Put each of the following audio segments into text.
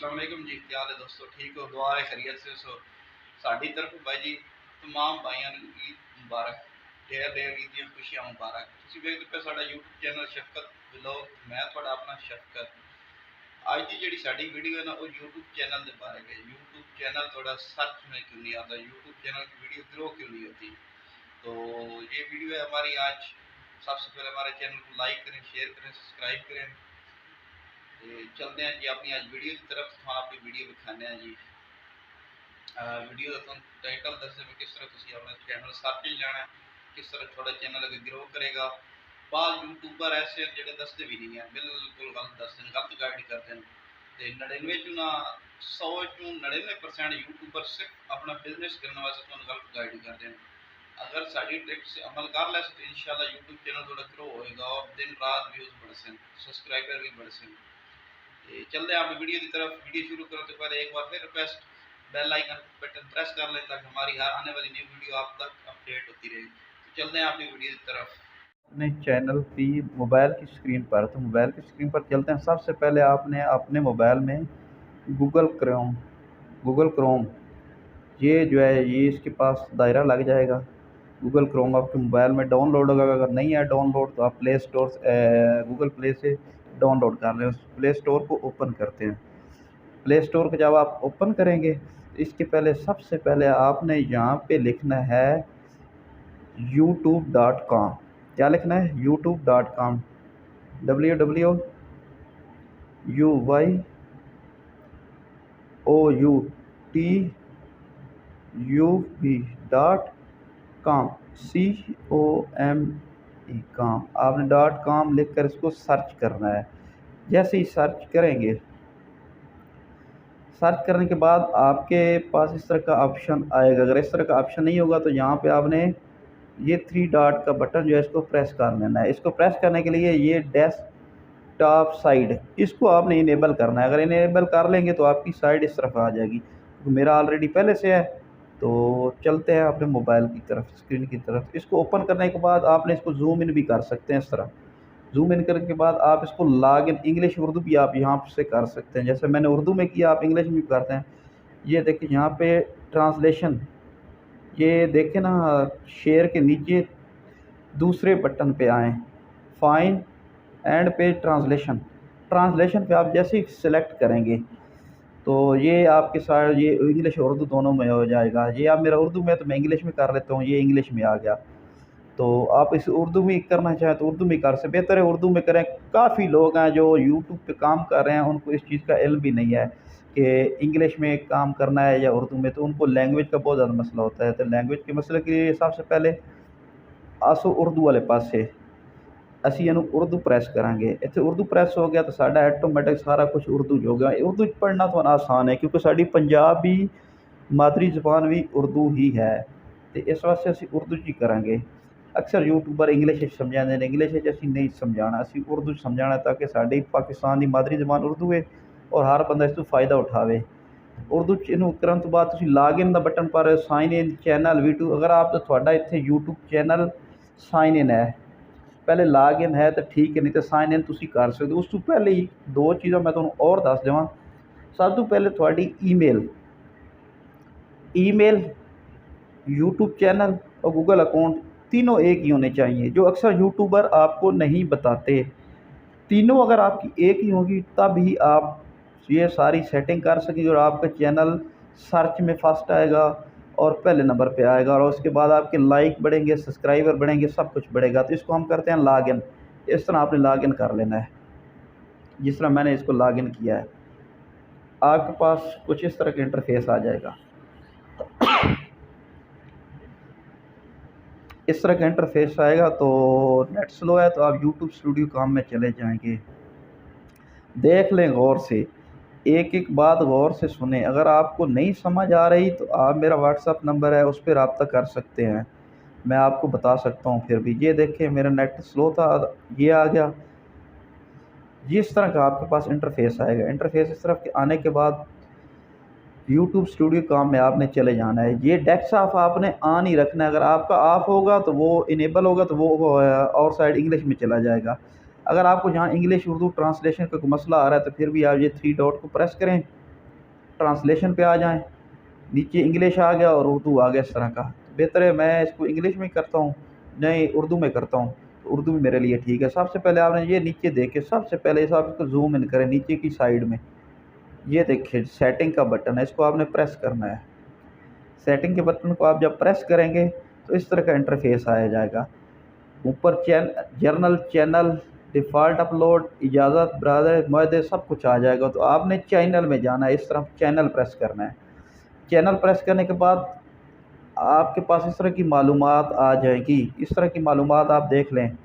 अस्सलाम वालेकुम जी, क्या हाल है दोस्तों? ठीक हो? दुआ है खैरियत से सो। साडी तरफ भाई जी तमाम भाइयों ਨੂੰ ईद मुबारक, ढेर ईद ਦੀਆਂ खुशियां मुबारक। ਤੁਸੀਂ ਵੇਖਦੇ ਪਏ ਸਾਡਾ YouTube ਚੈਨਲ ਸ਼ਫਕਤ ਵਲੌਗ, ਮੈਂ ਤੁਹਾਡਾ ਆਪਣਾ ਸ਼ਫਕਤ। ਅੱਜ ਦੀ ਜਿਹੜੀ ਸਾਡੀ ਵੀਡੀਓ है ना वो YouTube चैनल के बारे में। YouTube चैनल थोड़ा सर्च में क्यों नहीं आता, YouTube चैनल की वीडियो ग्रो क्यों नहीं होती। तो ये वीडियो है हमारी आज। सबसे पहले हमारे चैनल को लाइक करें, शेयर करें, सब्सक्राइब करें। चलते हैं जी अपनी आज वीडियो की तरफ। तो आपकी वीडियो दिखाने हैं जी। वीडियो का टाइटल दस में किस तरह तुम अपना चैनल सर्च जाना है, किस तरह थोड़ा चैनल अगर ग्रो करेगा। बाद यूट्यूबर ऐसे हैं जो दसते भी नहीं है, बिल्कुल गलत दसते हैं, गलत गाइड करते हैं। तो 99 चू ना 100 चू 99% यूट्यूबर सिर्फ अपना बिजनेस करने वास्ते तुम गलत गाइड करते हैं। अगर साड़ी टिप्स से अमल कर ले तो इंशाल्लाह यूट्यूब चैनल थोड़ा ग्रो होएगा और दिन रात व्यूज़ बढ़ सन, सब्सक्राइबर भी बढ़ सन। चलते हैं आप वीडियो की तरफ। वीडियो शुरू करने से पहले एक बार फिर request, bell icon button press कर लें ताकि हमारी हर आने वाली न्यू वीडियो आप तक अपडेट होती रहे। तो चलते हैं आपकी वीडियो की तरफ। अपने चैनल की मोबाइल की स्क्रीन पर, तो मोबाइल की स्क्रीन पर चलते हैं। सबसे पहले आपने अपने मोबाइल में गूगल क्रोम ये जो है ये इसके पास दायरा लग जाएगा। गूगल क्रोम आपके मोबाइल में डाउनलोड होगा। अगर नहीं है डाउनलोड तो आप प्ले स्टोर गूगल प्ले से डाउनलोड कर लें। उस प्ले स्टोर को ओपन करते हैं। प्ले स्टोर को जब आप ओपन करेंगे तो इसके पहले सबसे पहले आपने यहाँ पे लिखना है youtube.com। क्या लिखना है? youtube.com, www.youtube.com, com। आपने .com लिख कर इसको सर्च करना है। जैसे ही सर्च करेंगे, सर्च करने के बाद आपके पास इस तरह का ऑप्शन आएगा। अगर इस तरह का ऑप्शन नहीं होगा तो यहाँ पे आपने ये 3 डॉट का बटन जो है इसको प्रेस कर लेना है। इसको प्रेस करने के लिए ये डेस्कटॉप साइड, इसको आपने इनेबल करना है। अगर इनेबल कर लेंगे तो आपकी साइड इस तरफ आ जाएगी। तो मेरा ऑलरेडी पहले से है। तो चलते हैं अपने मोबाइल की तरफ, स्क्रीन की तरफ। इसको ओपन करने के बाद आपने इसको जूम इन भी कर सकते हैं। इस तरह जूम इन करने के बाद आप इसको लॉग इन, इंग्लिश उर्दू भी आप यहाँ से कर सकते हैं। जैसे मैंने उर्दू में किया, आप इंग्लिश में भी करते हैं। ये देखिए यहाँ पे ट्रांसलेशन, ये देखें ना, शेयर के नीचे दूसरे बटन पे आएँ, find and page translation. Translation पे आप जैसे ही सिलेक्ट करेंगे तो ये आपके साथ ये इंग्लिश और उर्दू दोनों में हो जाएगा। ये आप मेरा उर्दू में तो मैं इंग्लिश में कर लेता हूँ, ये इंग्लिश में आ गया। तो आप इस उर्दू में करना चाहें तो उर्दू में कर सकते, बेहतर है उर्दू में करें। काफ़ी लोग हैं जो यूट्यूब पे काम कर रहे हैं, उनको इस चीज़ का इल्म भी नहीं है कि इंग्लिश में काम करना है या उर्दू में। तो उनको लैंग्वेज का बहुत ज़्यादा मसला होता है। तो लैंग्वेज के मसले के लिए सबसे पहले आसो उर्दू वाले पासे ਅਸੀਂ ਇਹਨੂੰ उर्दू प्रेस करांगे। इतने उर्दू प्रेस हो गया तो साडा ऑटोमैटिक सारा कुछ उर्दू हो गया। उर्दू पढ़ना तो आसान है क्योंकि साडी पंजाबी मादरी ज़बान भी उर्दू ही है। तो इस वास्ते असी उर्दू च ही करांगे। अक्सर यूट्यूबर इंग्लिश समझाते हैं, इंग्लिश असी नहीं समझाना, असी उर्दू समझाना ताकि साडी पाकिस्तान की मादरी ज़बान उर्दू है और हर बंदा इस तो फ़ायदा उठावे। उर्दू इनू करन तो बाद तुसीं लॉग इन दा बटन पर साइन इन चैनल यूट्यूब, अगर आप तो तुहाडा इत्थे यूट्यूब चैनल साइन इन है, पहले लॉग इन है तो ठीक है, नहीं तो साइन इन तुसीं कर सकते हो। उस तो पहले ही दो चीज़ां मैं तुहानूं और दस देवां। सब तो पहले तुहाडी ईमेल, यूट्यूब चैनल और गूगल अकाउंट तीनों एक ही होने चाहिए, जो अक्सर यूट्यूबर आपको नहीं बताते। तीनों अगर आपकी एक ही होगी तब ही आप ये सारी सेटिंग कर सकेंगे और आपका चैनल सर्च में फर्स्ट आएगा और पहले नंबर पे आएगा। और उसके बाद आपके लाइक बढ़ेंगे, सब्सक्राइबर बढ़ेंगे, सब कुछ बढ़ेगा। तो इसको हम करते हैं लॉग इन। इस तरह आपने लॉग इन कर लेना है, जिस तरह मैंने इसको लॉग इन किया है। आपके पास कुछ इस तरह का इंटरफेस आ जाएगा। इस तरह का इंटरफेस आएगा। तो नेट स्लो है तो आप यूट्यूब स्टूडियो काम में चले जाएंगे। देख लें गौर से, एक एक बात गौर से सुने। अगर आपको नहीं समझ आ रही तो आप मेरा व्हाट्सअप नंबर है उस पर रब्ता कर सकते हैं, मैं आपको बता सकता हूँ फिर भी। ये देखें मेरा नेट स्लो था, ये आ गया। जिस तरह का आपके पास इंटरफेस आएगा, इंटरफेस इस तरफ के आने के बाद यूट्यूब स्टूडियो काम में आपने चले जाना है। ये डेस्कटॉप आपने ऑन ही रखना है। अगर आपका ऑफ होगा तो वो इनेबल होगा तो वो और साइड इंग्लिश में चला जाएगा। अगर आपको जहाँ इंग्लिश उर्दू ट्रांसलेशन का कोई मसला आ रहा है तो फिर भी आप ये 3 डॉट को प्रेस करें ट्रांसलेशन पे आ जाएं। नीचे इंग्लिश आ गया और उर्दू आ गया इस तरह का। बेहतर है मैं इसको इंग्लिश में करता हूँ, नहीं उर्दू में करता हूँ, तो उर्दू में मेरे लिए ठीक है। सबसे पहले आपने ये नीचे देखे, सबसे पहले आप इसको जूम इन करें नीचे की साइड में, ये देखिए सेटिंग का बटन है, इसको आपने प्रेस करना है। सेटिंग के बटन को आप जब प्रेस करेंगे तो इस तरह का इंटरफेस आया जाएगा। ऊपर जर्नल, चैनल, डिफ़ॉल्ट, अपलोड, इजाज़त, ब्राउज़र, मुआहदे सब कुछ आ जाएगा। तो आपने चैनल में जाना है, इस तरफ चैनल प्रेस करना है। चैनल प्रेस करने के बाद आपके पास इस तरह की मालूमात आ जाएगी। इस तरह की मालूमात आप देख लें,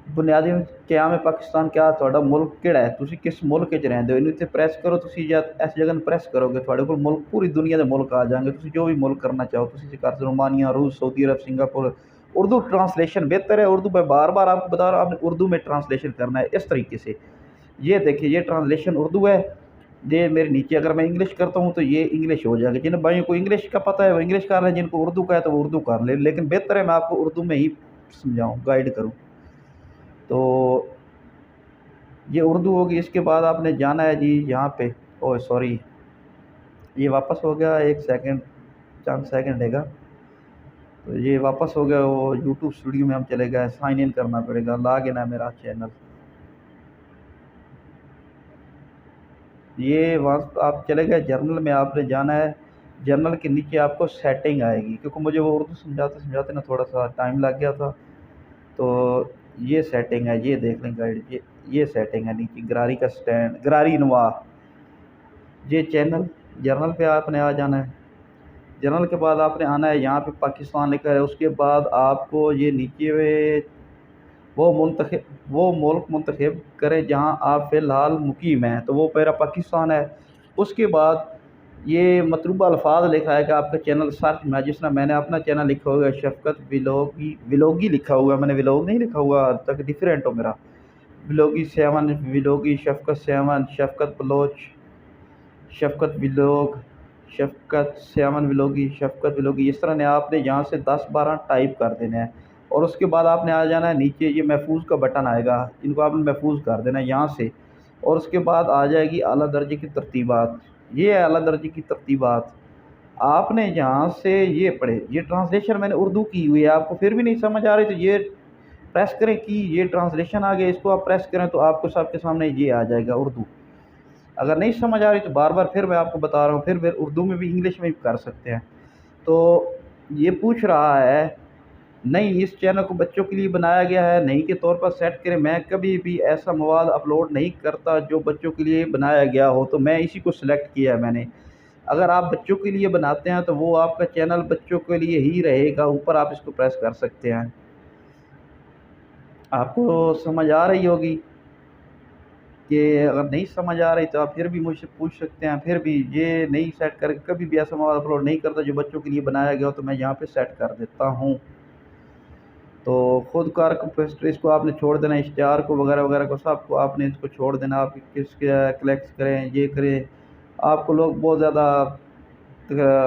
बुनियादी क्या में पाकिस्तान क्या थोड़ा मुल्क केड़ा है, तुसी किस मुल्क च रहिंदे हो, इन्हें प्रेस करो। तुसी जब इस जगह प्रेस करोगे थोड़े को मुल्क पूरी दुनिया के मुल्क आ जाएंगे। तुसी जो भी मुल्क करना चाहो तुसी कर, रोमानिया, रूस, सऊदी अरब, सिंगापुर। उर्दू ट्रांसलेशन बेहतर है, उर्दू में बार बार आपको बता रहा हूँ, आपने उर्दू में ट्रांसलेशन करना है इस तरीके से। ये देखिए ये ट्रांसलेशन उर्दू है, ये मेरे नीचे अगर मैं इंग्लिश करता हूँ तो ये इंग्लिश हो जाएगा। जिन भाइयों को इंग्लिश का पता है वो इंग्लिश कर रहे हैं, जिनको उर्दू का है तो वो उर्दू कर ले, लेकिन बेहतर है मैं आपको उर्दू में ही समझाऊँ, गाइड करूँ। तो ये उर्दू होगी। इसके बाद आपने जाना है जी यहाँ पे, ओह सॉरी ये वापस हो गया, एक सेकंड, चंद सेकंड लेगा। तो ये वापस हो गया, वो यूट्यूब स्टूडियो में हम चले गए, साइन इन करना पड़ेगा, लॉग इन है मेरा चैनल। ये वहाँ आप चले गए जर्नल में, आपने जाना है। जर्नल के नीचे आपको सेटिंग आएगी, क्योंकि मुझे वो उर्दू समझाते समझाते ना थोड़ा सा टाइम लग गया था। तो ये सेटिंग है, ये देख लें गाइड, ये सेटिंग है नीचे, गरारी का स्टैंड, गरारी नवा। ये चैनल, जर्नल पे आपने आ जाना है। जर्नल के बाद आपने आना है, यहाँ पे पाकिस्तान लिखा है। उसके बाद आपको ये नीचे वो मुल्क मुंतखब करें जहाँ आप फ़िलहाल मुकीम हैं, तो वो मेरा पाकिस्तान है। उसके बाद ये मतलूबा अल्फाज लिखा है कि आपका चैनल सर्च में, जिस तरह मैंने अपना चैनल लिखा हुआ है शफ़क़त व्लॉगी लिखा हुआ है, मैंने व्लॉग नहीं लिखा हुआ तक डिफरेंट हो मेरा। व्लॉगी 7, व्लॉगी शफ़क़त 7, शफ़क़त बलोच, शफ़क़त व्लॉग, शफ़क़त 7 व्लॉगी, शफ़क़त व्लॉगी। इस तरह ने आपने यहाँ से 10-12 टाइप कर देना है। और उसके बाद आपने आ जाना है नीचे, ये महफूज का बटन आएगा, इनको आपने महफूज कर देना है यहाँ से। और उसके बाद आ जाएगी आला दर्जे की तरतीबात, ये है आला दर्जे की तरतीबात। आपने यहाँ से ये पढ़े, ये ट्रांसलेशन मैंने उर्दू की हुई है, आपको फिर भी नहीं समझ आ रही तो ये प्रेस करें कि ये ट्रांसलेशन आ गया, इसको आप प्रेस करें तो आपको सबके सामने ये आ जाएगा उर्दू। अगर नहीं समझ आ रही तो बार बार फिर मैं आपको बता रहा हूँ, फिर उर्दू में भी इंग्लिश में भी कर सकते हैं। तो ये पूछ रहा है नहीं, इस चैनल को बच्चों के लिए बनाया गया है, नहीं के तौर पर सेट करें। मैं कभी भी ऐसा मवाद अपलोड नहीं करता जो बच्चों के लिए बनाया गया हो, तो मैं इसी को सिलेक्ट किया है मैंने। अगर आप बच्चों के लिए बनाते हैं तो वो आपका चैनल बच्चों के लिए ही रहेगा, ऊपर आप इसको प्रेस कर सकते हैं। आपको समझ आ रही होगी कि अगर नहीं समझ आ रही तो आप फिर भी मुझसे पूछ सकते हैं। फिर भी ये नहीं सेट करके कभी भी ऐसा मवाद अपलोड नहीं करता जो बच्चों के लिए बनाया गया हो, तो मैं यहाँ पे सेट कर देता हूँ। तो खुद कार कैपेसिटी इसको आपने छोड़ देना, इश्तिहार को वगैरह वगैरह को सबको आपने इसको छोड़ देना। आप किसके कलेक्ट करें, ये करें, आपको लोग बहुत ज़्यादा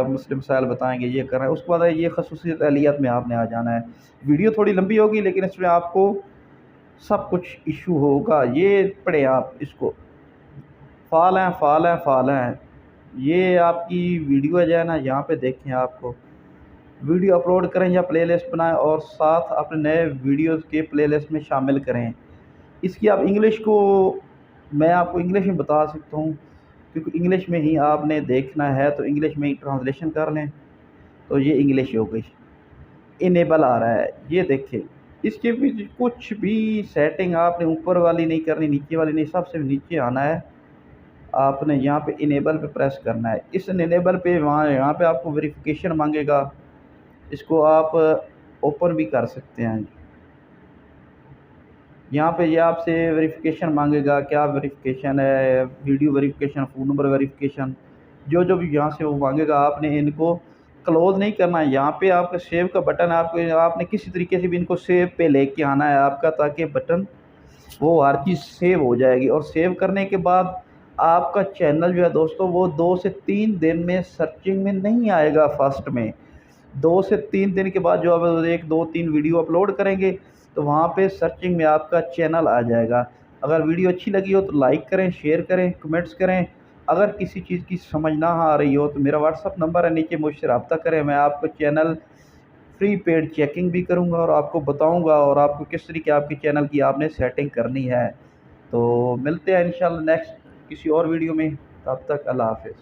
मुस्लिम मसाइल बताएंगे, ये कर रहे हैं। उसके बाद ये खसूसियत अहलियत में आपने आ जाना है। वीडियो थोड़ी लंबी होगी लेकिन इसमें आपको सब कुछ इशू होगा। ये पढ़े आप इसको, फाल हैं फाल हैं फाल हैं, ये आपकी वीडियो है ना, यहाँ पे देखें। आपको वीडियो अपलोड करें या प्लेलिस्ट बनाएं और साथ अपने नए वीडियोस के प्लेलिस्ट में शामिल करें। इसकी आप इंग्लिश को, मैं आपको इंग्लिश में बता सकता हूँ क्योंकि इंग्लिश में ही आपने देखना है, तो इंग्लिश में ही ट्रांसलेशन कर लें। तो ये इंग्लिश हो गई, इनेबल आ रहा है, ये देखें। इसके बीच कुछ भी सेटिंग आपने ऊपर वाली नहीं करनी, नीचे वाली नहीं, सबसे नीचे आना है। आपने यहाँ पे इनेबल पे प्रेस करना है। इस इनेबल पे यहाँ पे आपको वेरिफिकेशन मांगेगा, इसको आप ओपन भी कर सकते हैं। यहाँ पे ये आपसे वेरिफिकेशन मांगेगा, क्या वेरिफिकेशन है, video verification, phone number verification, जो भी यहाँ से वो मांगेगा। आपने इनको क्लोज़ नहीं करना है। यहाँ पे आपका सेव का बटन है, आपने किसी तरीके से भी इनको सेव पे लेके आना है आपका, ताकि बटन वो हर चीज़ सेव हो जाएगी। और सेव करने के बाद आपका चैनल जो है दोस्तों, वो 2 से 3 दिन में सर्चिंग में नहीं आएगा। फर्स्ट में 2 से 3 दिन के बाद जो आप 1, 2, 3 वीडियो अपलोड करेंगे तो वहाँ पे सर्चिंग में आपका चैनल आ जाएगा। अगर वीडियो अच्छी लगी हो तो लाइक करें, शेयर करें, कमेंट्स करें। अगर किसी चीज़ की समझ ना आ रही हो तो मेरा व्हाट्सअप नंबर है, नीचे मुझसे रब्ता करें। मैं आपको चैनल फ्री पेड चेकिंग भी करूँगा और आपको बताऊँगा और आपको किस तरीके आपके चैनल की आपने सेटिंग करनी है। तो मिलते हैं इंशाल्लाह नेक्स्ट किसी और वीडियो में। तब तक अल्लाह हाफ़िज़।